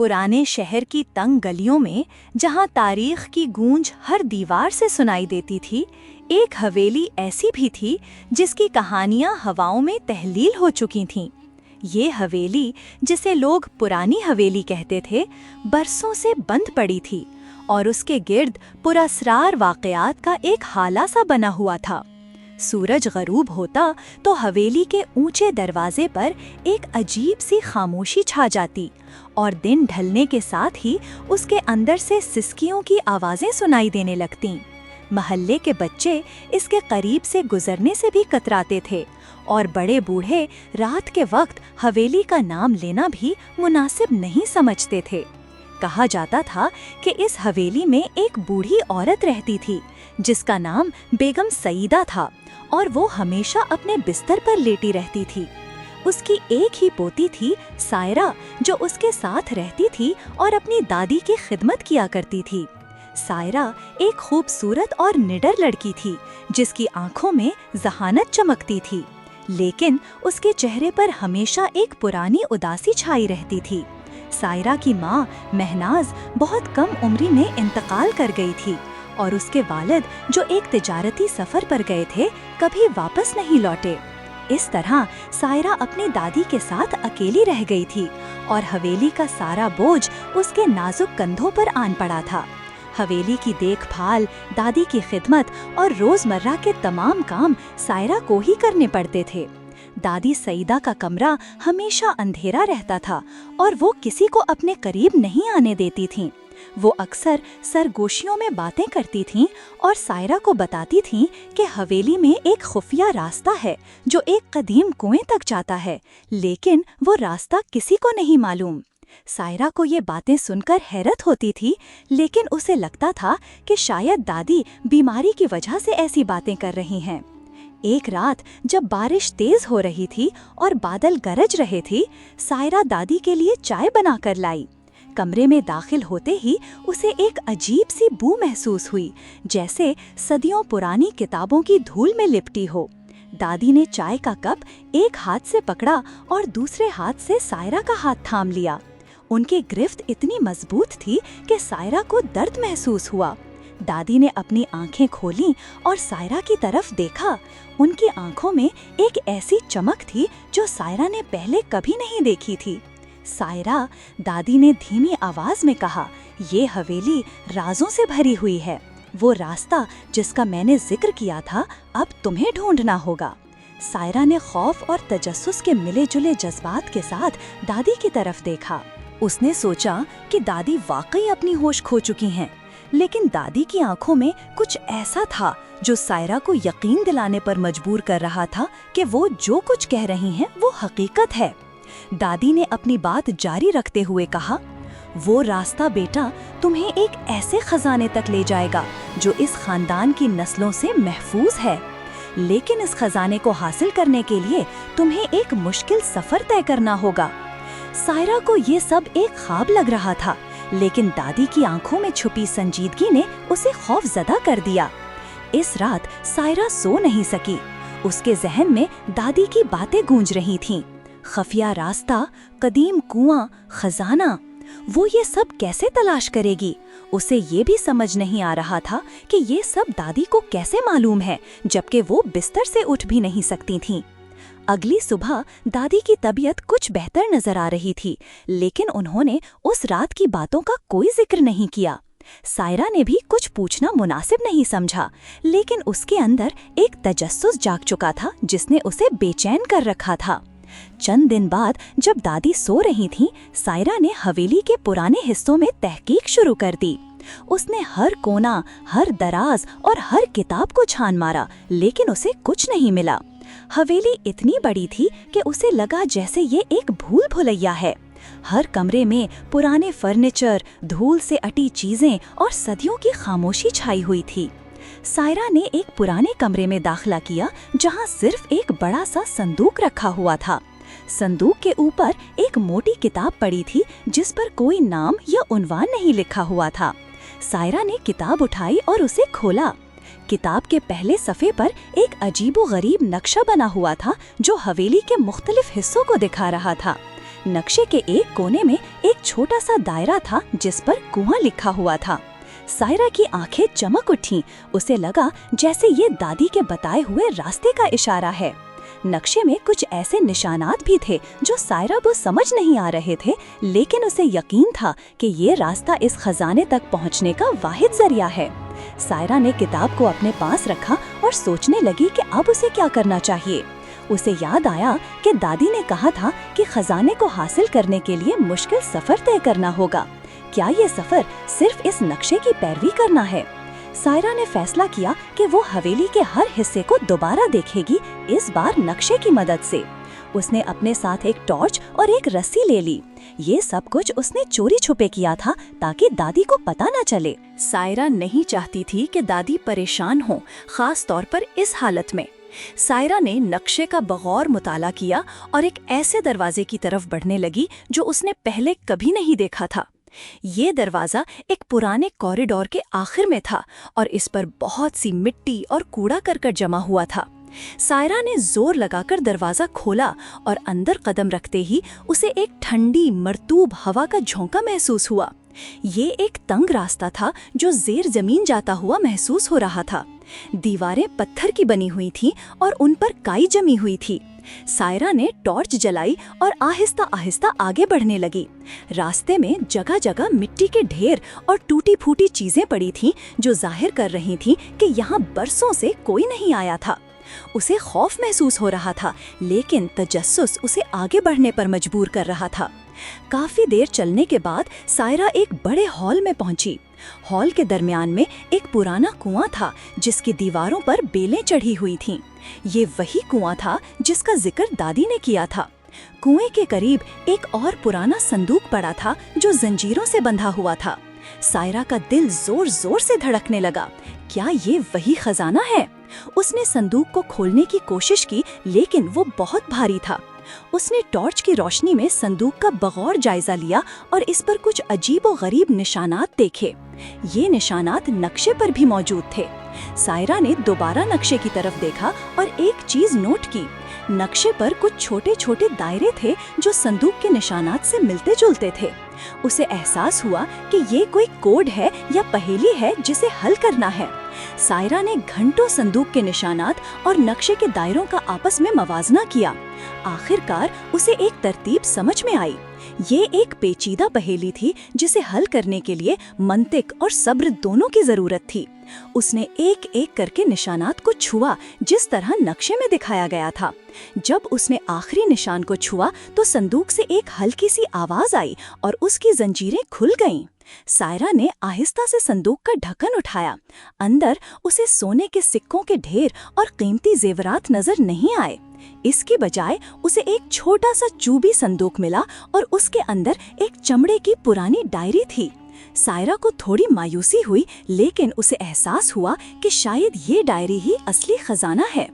پرانے شہر کی تنگ گلیوں میں، جہاں تاریخ کی گونج ہر دیوار سے سنائی دیتی تھی، ایک حویلی ایسی بھی تھی جس کی کہانیاں ہواؤں میں تحلیل ہو چکی تھیں۔ یہ حویلی، جسے لوگ پرانی حویلی کہتے تھے، برسوں سے بند پڑی تھی اور اس کے گرد پراسرار واقعات کا ایک حالہ سا بنا ہوا تھا۔ سورج غروب ہوتا تو حویلی کے اونچے دروازے پر ایک عجیب سی خاموشی چھا جاتی، اور دن ڈھلنے کے ساتھ ہی اس کے اندر سے سسکیوں کی آوازیں سنائی دینے لگتیں۔ محلے کے بچے اس کے قریب سے گزرنے سے بھی کتراتے تھے، اور بڑے بوڑھے رات کے وقت حویلی کا نام لینا بھی مناسب نہیں سمجھتے تھے۔ کہا جاتا تھا کہ اس حویلی میں ایک بوڑھی عورت رہتی تھی جس کا نام بیگم سعیدہ تھا، اور وہ ہمیشہ اپنے بستر پر لیٹی رہتی تھی۔ اس کی ایک ہی پوتی تھی سائرہ، جو اس کے ساتھ رہتی تھی اور اپنی دادی کی خدمت کیا کرتی تھی۔ سائرہ ایک خوبصورت اور نڈر لڑکی تھی جس کی آنکھوں میں ذہانت چمکتی تھی، لیکن اس کے چہرے پر ہمیشہ ایک پرانی اداسی چھائی رہتی تھی۔ سائرہ کی ماں مہناز بہت کم عمری میں انتقال کر گئی تھی، اور اس کے والد، جو ایک تجارتی سفر پر گئے تھے، کبھی واپس نہیں لوٹے۔ اس طرح سائرہ اپنی دادی کے ساتھ اکیلی رہ گئی تھی، اور حویلی کا سارا بوجھ اس کے نازک کندھوں پر آن پڑا تھا۔ حویلی کی دیکھ بھال، دادی کی خدمت اور روزمرہ کے تمام کام سائرہ کو ہی کرنے پڑتے تھے۔ دادی سعیدہ کا کمرہ ہمیشہ اندھیرا رہتا تھا، اور وہ کسی کو اپنے قریب نہیں آنے دیتی تھیں۔ وہ اکثر سرگوشیوں میں باتیں کرتی تھیں اور سائرہ کو بتاتی تھیں کہ حویلی میں ایک خفیہ راستہ ہے جو ایک قدیم کنویں تک جاتا ہے، لیکن وہ راستہ کسی کو نہیں معلوم۔ سائرہ کو یہ باتیں سن کر حیرت ہوتی تھی، لیکن اسے لگتا تھا کہ شاید دادی بیماری کی وجہ سے ایسی باتیں کر رہی ہیں۔ ایک رات جب بارش تیز ہو رہی تھی اور بادل گرج رہے تھے، سائرہ دادی کے لیے چائے بنا کر لائی۔ کمرے میں داخل ہوتے ہی اسے ایک عجیب سی بو محسوس ہوئی، جیسے صدیوں پرانی کتابوں کی دھول میں لپٹی ہو۔ دادی نے چائے کا کپ ایک ہاتھ سے پکڑا اور دوسرے ہاتھ سے سائرہ کا ہاتھ تھام لیا۔ ان کی گرفت اتنی مضبوط تھی کہ سائرہ کو درد محسوس ہوا۔ دادی نے اپنی آنکھیں کھولیں اور سائرہ کی طرف دیکھا۔ ان کی آنکھوں میں ایک ایسی چمک تھی جو سائرہ نے پہلے کبھی نہیں دیکھی تھی۔ سائرہ، دادی نے دھیمی آواز میں کہا، یہ حویلی رازوں سے بھری ہوئی ہے۔ وہ راستہ جس کا میں نے ذکر کیا تھا، اب تمہیں ڈھونڈنا ہوگا۔ سائرہ نے خوف اور تجسس کے ملے جلے جذبات کے ساتھ دادی کی طرف دیکھا۔ اس نے سوچا کہ دادی واقعی اپنی ہوش کھو چکی ہیں، لیکن دادی کی آنکھوں میں کچھ ایسا تھا جو سائرہ کو یقین دلانے پر مجبور کر رہا تھا کہ وہ جو کچھ کہہ رہی ہیں وہ حقیقت ہے۔ دادی نے اپنی بات جاری رکھتے ہوئے کہا، وہ راستہ بیٹا تمہیں ایک ایسے خزانے تک لے جائے گا جو اس خاندان کی نسلوں سے محفوظ ہے، لیکن اس خزانے کو حاصل کرنے کے لیے تمہیں ایک مشکل سفر طے کرنا ہوگا۔ سائرہ کو یہ سب ایک خواب لگ رہا تھا، لیکن دادی کی آنکھوں میں چھپی سنجیدگی نے اسے خوف زدہ کر دیا۔ اس رات سائرہ سو نہیں سکی۔ اس کے ذہن میں دادی کی باتیں گونج رہی تھیں، خفیہ راستہ، قدیم کنواں، خزانہ۔ وہ یہ سب کیسے تلاش کرے گی؟ اسے یہ بھی سمجھ نہیں آ رہا تھا کہ یہ سب دادی کو کیسے معلوم ہے، جبکہ وہ بستر سے اٹھ بھی نہیں سکتی تھیں۔ اگلی صبح دادی کی طبیعت کچھ بہتر نظر آ رہی تھی، لیکن انہوں نے اس رات کی باتوں کا کوئی ذکر نہیں کیا۔ سائرہ نے بھی کچھ پوچھنا مناسب نہیں سمجھا، لیکن اس کے اندر ایک تجسس جاگ چکا تھا جس نے اسے بے چین کر رکھا تھا۔ چند دن بعد جب دادی سو رہی تھیں، سائرہ نے حویلی کے پرانے حصوں میں تحقیق شروع کر دی۔ اس نے ہر کونا، ہر دراز اور ہر کتاب کو چھان مارا، لیکن اسے کچھ نہیں ملا۔ حویلی اتنی بڑی تھی کہ اسے لگا جیسے یہ ایک بھول بھلیا ہے۔ ہر کمرے میں پرانے فرنیچر، دھول سے اٹی چیزیں اور صدیوں کی خاموشی چھائی ہوئی تھی۔ سائرہ نے ایک پرانے کمرے میں داخلہ کیا جہاں صرف ایک بڑا سا صندوق رکھا ہوا تھا۔ صندوق کے اوپر ایک موٹی کتاب پڑی تھی جس پر کوئی نام یا عنوان نہیں لکھا ہوا تھا۔ سائرہ نے کتاب اٹھائی اور اسے کھولا۔ کتاب کے پہلے صفحے پر ایک عجیب و غریب نقشہ بنا ہوا تھا جو حویلی کے مختلف حصوں کو دکھا رہا تھا۔ नक्शे के एक कोने में एक छोटा सा दायरा था जिस पर कुआं लिखा हुआ था। सायरा की आंखें चमक उठीं। उसे लगा जैसे ये दादी के बताए हुए रास्ते का इशारा है। नक्शे में कुछ ऐसे निशानात भी थे जो सायरा को समझ नहीं आ रहे थे, लेकिन उसे यकीन था कि ये रास्ता इस खजाने तक पहुंचने का वाहिद जरिया है। सायरा ने किताब को अपने पास रखा और सोचने लगी कि अब उसे क्या करना चाहिए। उसे याद आया कि दादी ने कहा था कि खजाने को हासिल करने के लिए मुश्किल सफर तय करना होगा। क्या ये सफर सिर्फ इस नक्शे की पैरवी करना है? सायरा ने फैसला किया कि वो हवेली के हर हिस्से को दोबारा देखेगी, इस बार नक्शे की मदद से। उसने अपने साथ एक टॉर्च और एक रस्सी ले ली। ये सब कुछ उसने चोरी छुपे किया था ताकि दादी को पता न चले। सायरा नहीं चाहती थी कि दादी परेशान हो, खास तौर पर इस हालत में। सायरा ने नक्शे का बगौर मुताला किया और एक ऐसे दरवाजे की तरफ बढ़ने लगी जो उसने पहले कभी नहीं देखा था। ये दरवाजा एक पुराने कॉरिडोर के आखिर में था और इस पर बहुत सी मिट्टी और कूड़ा करकट जमा हुआ था। सायरा ने जोर लगाकर दरवाजा खोला और अंदर कदम रखते ही उसे एक ठंडी मरतूब हवा का झोंका महसूस हुआ। ये एक तंग रास्ता था जो ज़ेर जमीन जाता हुआ महसूस हो रहा था। दीवारें पत्थर की बनी हुई थीं और उन पर काई जमी हुई थी। सायरा ने टॉर्च जलाई और आहिस्ता आहिस्ता आगे बढ़ने लगी। रास्ते में जगह जगह मिट्टी के ढेर और टूटी फूटी चीजें पड़ी थीं जो जाहिर कर रही थीं कि यहाँ बरसों से कोई नहीं आया था। उसे खौफ महसूस हो रहा था, लेकिन तजस्सुस उसे आगे बढ़ने पर मजबूर कर रहा था। काफी देर चलने के बाद सायरा एक बड़े हॉल में पहुंची। हॉल के दरमियान में एक पुराना कुआं था जिसकी दीवारों पर बेलें चढ़ी हुई थीं। ये वही कुआं था जिसका जिक्र दादी ने किया था। कुएं के करीब एक और पुराना संदूक पड़ा था जो जंजीरों से बंधा हुआ था। सायरा का दिल जोर जोर से धड़कने लगा। क्या ये वही खजाना है? उसने संदूक को खोलने की कोशिश की, लेकिन वो बहुत भारी था। उसने टॉर्च की रोशनी में संदूक का बगौर जायजा लिया और इस पर कुछ अजीब और गरीब निशानात देखे। ये निशानात नक्शे पर भी मौजूद थे। सायरा ने दोबारा नक्शे की तरफ देखा और एक चीज नोट की। नक्शे पर कुछ छोटे छोटे दायरे थे जो संदूक के निशानात से मिलते जुलते थे। उसे एहसास हुआ कि ये कोई कोड है या पहेली है जिसे हल करना है। सायरा ने घंटों संदूक के निशानात और नक्शे के दायरों का आपस में मवाजना किया। आखिरकार उसे एक तरतीब समझ में आई। ये एक पेचीदा पहेली थी जिसे हल करने के लिए मंतिक और सब्र दोनों की जरूरत थी। उसने एक एक करके निशानात को छुआ जिस तरह नक्शे में दिखाया गया था। जब उसने आखिरी निशान को छुआ तो संदूक से एक हल्की सी आवाज आई और उसकी जंजीरें खुल गईं। सायरा ने आहिस्ता से संदूक का ढक्कन उठाया। अंदर उसे सोने के सिक्कों के ढेर और कीमती जेवरात नजर नहीं आए। इसके बजाय उसे एक छोटा सा चूबी संदूक मिला और उसके अंदर एक चमड़े की पुरानी डायरी थी। सायरा को थोड़ी मायूसी हुई, लेकिन उसे एहसास हुआ कि शायद ये डायरी ही असली खजाना है।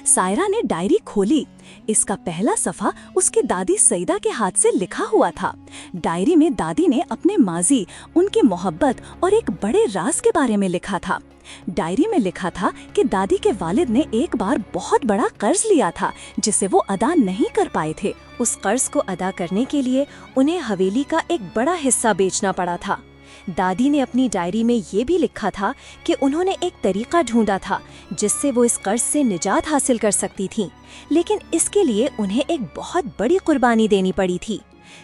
सायरा ने डायरी खोली। इसका पहला सफ़ा उसकी दादी सईदा के हाथ से लिखा हुआ था। डायरी में दादी ने अपने माजी, उनकी मोहब्बत और एक बड़े राज के बारे में लिखा था। डायरी में लिखा था कि दादी के वालिद ने एक बार बहुत बड़ा कर्ज लिया था जिसे वो अदा नहीं कर पाए थे। उस कर्ज को अदा करने के लिए उन्हें हवेली का एक बड़ा हिस्सा बेचना पड़ा था। दादी ने अपनी डायरी में ये भी लिखा था कि उन्होंने एक तरीका ढूंढा था जिससे वो इस कर्ज से निजात हासिल कर सकती थीं, लेकिन इसके लिए उन्हें एक बहुत बड़ी कुर्बानी देनी पड़ी थी।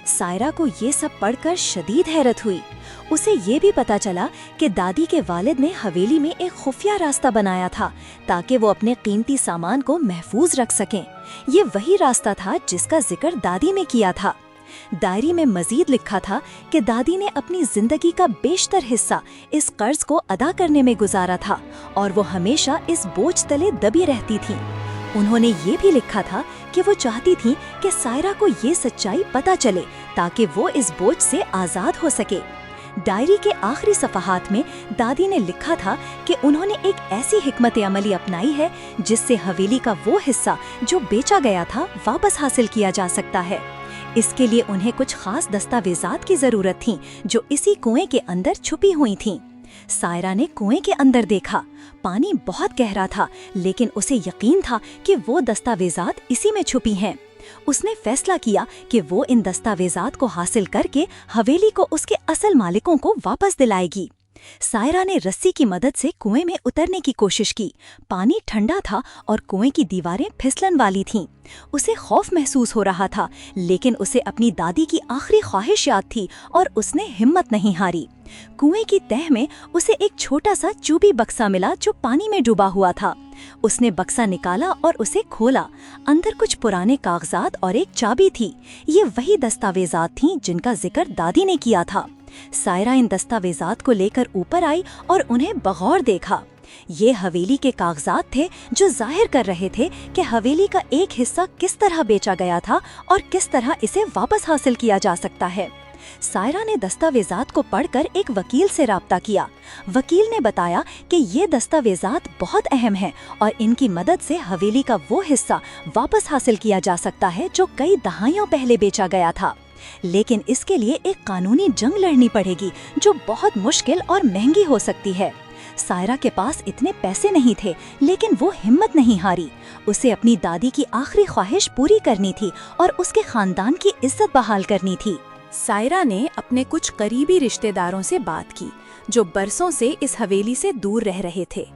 सायरा को ये सब पढ़कर शदीद हैरत हुई। उसे ये भी पता चला कि दादी के वालिद ने हवेली में एक खुफिया रास्ता बनाया था ताकि वो अपने कीमती सामान को महफूज रख सकें। ये वही रास्ता था जिसका जिक्र दादी ने किया था। डायरी में मजीद लिखा था कि दादी ने अपनी जिंदगी का बेशतर हिस्सा इस कर्ज को अदा करने में गुजारा था और वो हमेशा इस बोझ तले दबी रहती थी। उन्होंने ये भी लिखा था कि वो चाहती थी कि सायरा को ये सच्चाई पता चले ताकि वो इस बोझ से आज़ाद हो सके। डायरी के आखिरी सफ़हात में दादी ने लिखा था कि उन्होंने एक ऐसी हिकमत अमली अपनाई है जिससे हवेली का वो हिस्सा जो बेचा गया था वापस हासिल किया जा सकता है। इसके लिए उन्हें कुछ खास दस्तावेजात की जरूरत थी जो इसी कुएं के अंदर छुपी हुई थीं। सायरा ने कुएं के अंदर देखा। पानी बहुत गहरा था, लेकिन उसे यकीन था कि वो दस्तावेजात इसी में छुपी हैं। उसने फैसला किया कि वो इन दस्तावेजात को हासिल करके हवेली को उसके असल मालिकों को वापस दिलाएगी। सायरा ने रस्सी की मदद से कुएं में उतरने की कोशिश की। पानी ठंडा था और कुएं की दीवारें फिसलन वाली थीं। उसे खौफ महसूस हो रहा था, लेकिन उसे अपनी दादी की आखिरी ख्वाहिश याद थी और उसने हिम्मत नहीं हारी। कुएं की तह में उसे एक छोटा सा चूबी बक्सा मिला जो पानी में डूबा हुआ था। उसने बक्सा निकाला और उसे खोला। अंदर कुछ पुराने कागजात और एक चाबी थी। ये वही दस्तावेजात थीं जिनका जिक्र दादी ने किया था। सायरा इन दस्तावेजात को लेकर ऊपर आई और उन्हें बगौर देखा। ये हवेली के कागजात थे जो जाहिर कर रहे थे कि हवेली का एक हिस्सा किस तरह बेचा गया था और किस तरह इसे वापस हासिल किया जा सकता है। सायरा ने दस्तावेजात को पढ़कर एक वकील से राब्ता किया। वकील ने बताया कि ये दस्तावेजात बहुत अहम हैं और इनकी मदद से हवेली का वो हिस्सा वापस हासिल किया जा सकता है जो कई दहाइयों पहले बेचा गया था। लेकिन इसके लिए एक कानूनी जंग लड़नी पड़ेगी जो बहुत मुश्किल और महंगी हो सकती है। सायरा के पास इतने पैसे नहीं थे, लेकिन वो हिम्मत नहीं हारी। उसे अपनी दादी की आखिरी ख्वाहिश पूरी करनी थी और उसके खानदान की इज्जत बहाल करनी थी। सायरा ने अपने कुछ करीबी रिश्तेदारों से बात की जो बरसों से इस हवेली से दूर रह रहे थे।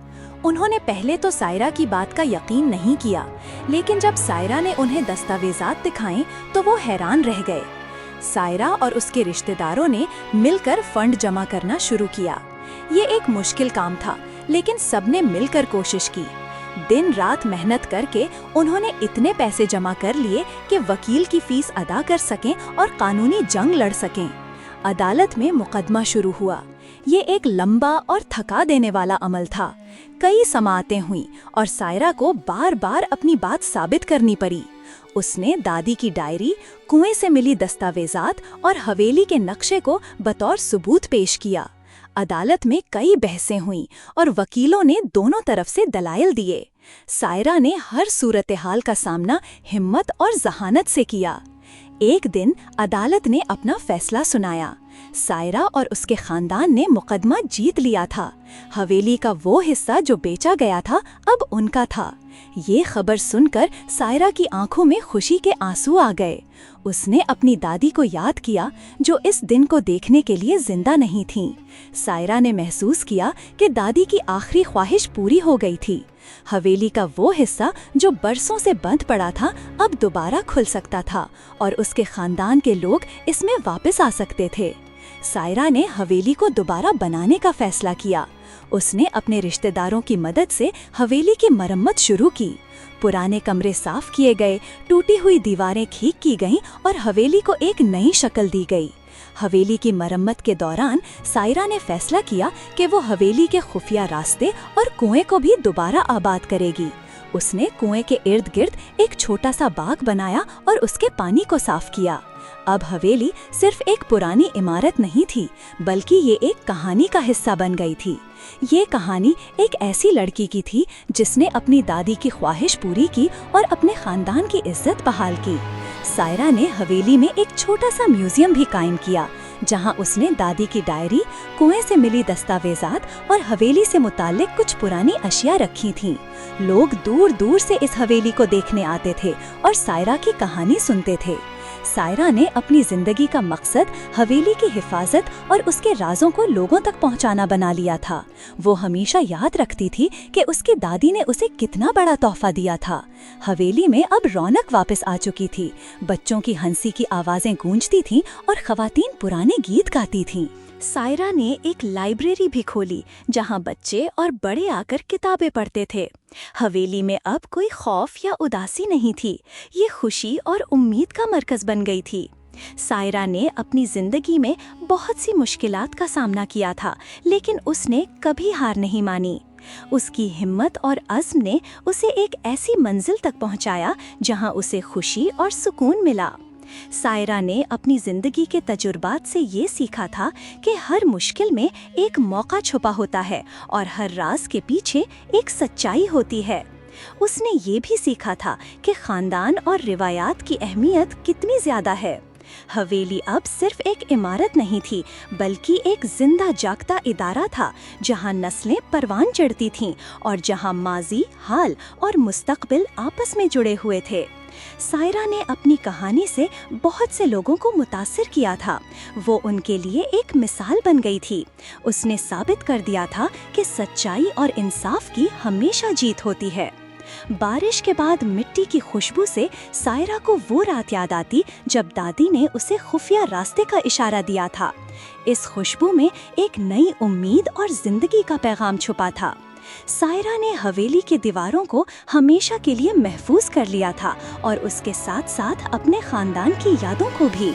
उन्होंने पहले तो सायरा की बात का यकीन नहीं किया, लेकिन जब सायरा ने उन्हें दस्तावेजात दिखाए तो वो हैरान रह गए। सायरा और उसके रिश्तेदारों ने मिलकर फंड जमा करना शुरू किया। ये एक मुश्किल काम था, लेकिन सबने मिलकर कोशिश की। दिन रात मेहनत करके उन्होंने इतने पैसे जमा कर लिए कि वकील की फीस अदा कर सकें और कानूनी जंग लड़ सकें। अदालत में मुकदमा शुरू हुआ। ये एक लंबा और थका देने वाला अमल था। कई समाअतें हुईं और सायरा को बार बार अपनी बात साबित करनी पड़ी। उसने दादी की डायरी, कुएं से मिली दस्तावेजात और हवेली के नक्शे को बतौर सबूत पेश किया। अदालत में कई बहसें हुईं और वकीलों ने दोनों तरफ से दलाइल दिए। सायरा ने हर सूरत-ए-हाल का सामना हिम्मत और जहानत से किया। एक दिन अदालत ने अपना फैसला सुनाया। सायरा और उसके खानदान ने मुकदमा जीत लिया था। हवेली का वो हिस्सा जो बेचा गया था अब उनका था। ये खबर सुनकर सायरा की आंखों में खुशी के आंसू आ गए। उसने अपनी दादी को याद किया जो इस दिन को देखने के लिए जिंदा नहीं थीं। सायरा ने महसूस किया कि दादी की आखिरी ख्वाहिश पूरी हो गई थी। हवेली का वो हिस्सा जो बरसों से बंद पड़ा था अब दोबारा खुल सकता था और उसके खानदान के लोग इसमें वापस आ सकते थे। सायरा ने हवेली को दोबारा बनाने का फैसला किया। उसने अपने रिश्तेदारों की मदद से हवेली की मरम्मत शुरू की। पुराने कमरे साफ किए गए, टूटी हुई दीवारें ठीक की गईं और हवेली को एक नई शक्ल दी गई। हवेली की मरम्मत के दौरान सायरा ने फैसला किया कि वो हवेली के खुफिया रास्ते और कुएं को भी दोबारा आबाद करेगी। उसने कुएं के इर्द गिर्द एक छोटा सा बाग बनाया और उसके पानी को साफ किया। अब हवेली सिर्फ एक पुरानी इमारत नहीं थी, बल्कि ये एक कहानी का हिस्सा बन गई थी। ये कहानी एक ऐसी लड़की की थी जिसने अपनी दादी की ख्वाहिश पूरी की और अपने खानदान की इज्जत बहाल की। सायरा ने हवेली में एक छोटा सा म्यूजियम भी कायम किया, जहां उसने दादी की डायरी, कुएं से मिली दस्तावेजात और हवेली से मुताल्लिक कुछ पुरानी अशिया रखी थीं। लोग दूर दूर से इस हवेली को देखने आते थे और सायरा की कहानी सुनते थे। सायरा ने अपनी जिंदगी का मकसद हवेली की हिफाजत और उसके राजों को लोगों तक पहुंचाना बना लिया था। वो हमेशा याद रखती थी कि उसकी दादी ने उसे कितना बड़ा तोहफा दिया था। हवेली में अब रौनक वापस आ चुकी थी। बच्चों की हंसी की आवाजें गूंजती थीं और खवातीन पुराने गीत गाती थीं। सायरा ने एक लाइब्रेरी भी खोली जहां बच्चे और बड़े आकर किताबें पढ़ते थे। हवेली में अब कोई खौफ या उदासी नहीं थी। ये खुशी और उम्मीद का मरकज बन गई थी। सायरा ने अपनी जिंदगी में बहुत सी मुश्किलात का सामना किया था, लेकिन उसने कभी हार नहीं मानी। उसकी हिम्मत और अज़्म ने उसे एक ऐसी मंजिल तक पहुंचाया जहां उसे खुशी और सुकून मिला। सायरा ने अपनी जिंदगी के तजुर्बात से ये सीखा था कि हर मुश्किल में एक मौका छुपा होता है और हर राज के पीछे एक सच्चाई होती है। उसने ये भी सीखा था कि खानदान और रिवायात की अहमियत कितनी ज्यादा है। हवेली अब सिर्फ एक इमारत नहीं थी, बल्कि एक जिंदा जागता इदारा था, जहां नस्लें परवान चढ़ती थीं और जहां माजी, हाल और मुस्तकबिल आपस में जुड़े हुए थे। सायरा ने अपनी कहानी से बहुत से लोगों को मुतासिर किया था। वो उनके लिए एक मिसाल बन गई थी। उसने साबित कर दिया था कि सच्चाई और इंसाफ की हमेशा जीत होती है। बारिश के बाद मिट्टी की खुशबू से सायरा को वो रात याद आती जब दादी ने उसे खुफिया रास्ते का इशारा दिया था। इस खुशबू में एक नई उम्मीद और जिंदगी का पैगाम छुपा था। सायरा ने हवेली की दीवारों को हमेशा के लिए महफूज कर लिया था और उसके साथ साथ अपने खानदान की यादों को भी।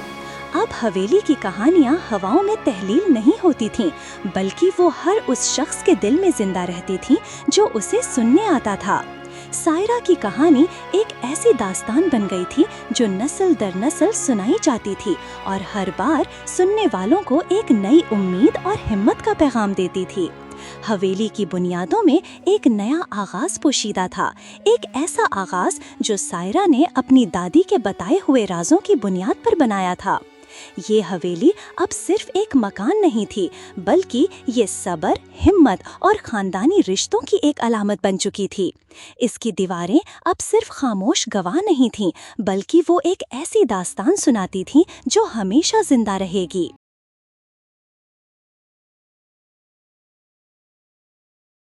अब हवेली की कहानियाँ हवाओं में तहलील नहीं होती थीं, बल्कि वो हर उस शख्स के दिल में जिंदा रहती थीं जो उसे सुनने आता था। सायरा की कहानी एक ऐसी दास्तान बन गई थी जो नस्ल दर नस्ल सुनाई जाती थी और हर बार सुनने वालों को एक नई उम्मीद और हिम्मत का पैगाम देती थी। हवेली की बुनियादों में एक नया आगाज पोशीदा था, एक ऐसा आगाज जो सायरा ने अपनी दादी के बताए हुए राजों की बुनियाद पर बनाया था। ये हवेली अब सिर्फ एक मकान नहीं थी, बल्कि ये सब्र, हिम्मत और खानदानी रिश्तों की एक अलामत बन चुकी थी। इसकी दीवारें अब सिर्फ खामोश गवाह नहीं थीं, बल्कि वो एक ऐसी दास्तान सुनाती थीं जो हमेशा जिंदा रहेगी।